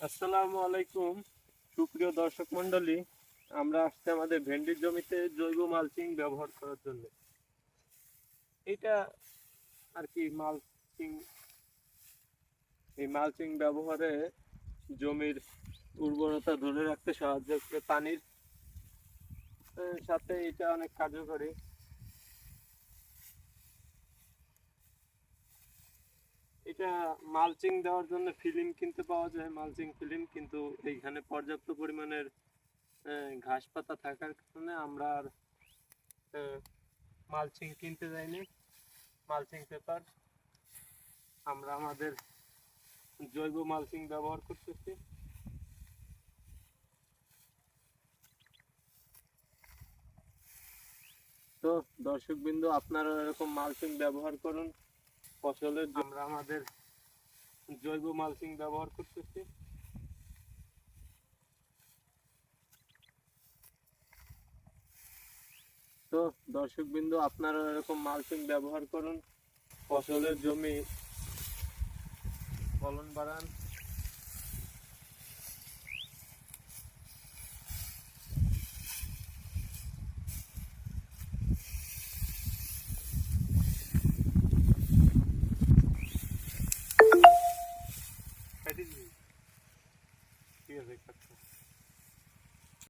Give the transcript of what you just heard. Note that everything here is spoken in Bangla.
আসসালামু আলাইকুম সুপ্রিয় দর্শক মণ্ডলী। আমরা আসছি আমাদের ভেন্ডির জমিতে জৈব মালচিং ব্যবহার করার জন্য। এটা আর কি মালচিং, এই মালচিং ব্যবহারে জমির উর্বরতা ধরে রাখতে সাহায্য করে। পানির সাথে এটা অনেক কার্যকরী। এটা মালচিং দেওয়ার জন্য ফিল্ম কিনতে পাওয়া যায়, মালচিং ফিল্ম, কিন্তু এইখানে পর্যাপ্ত পরিমাণের ঘাস পাতা থাকার কারণে আমরা আর মালচিং কিনতে যাইনি। মালচিং পেপার আমরা আমাদের জৈব মালচিং ব্যবহার করতেছি। তো দর্শকবৃন্দ, আপনারা এরকম মালচিং ব্যবহার করুন ফসলের। আমরা আমাদের জৈব মালচিং ব্যবহার করতেছি। তো দর্শকবৃন্দ, আপনারা এরকম মালচিং ব্যবহার করুন ফসলের জমি ফলন বাড়ান।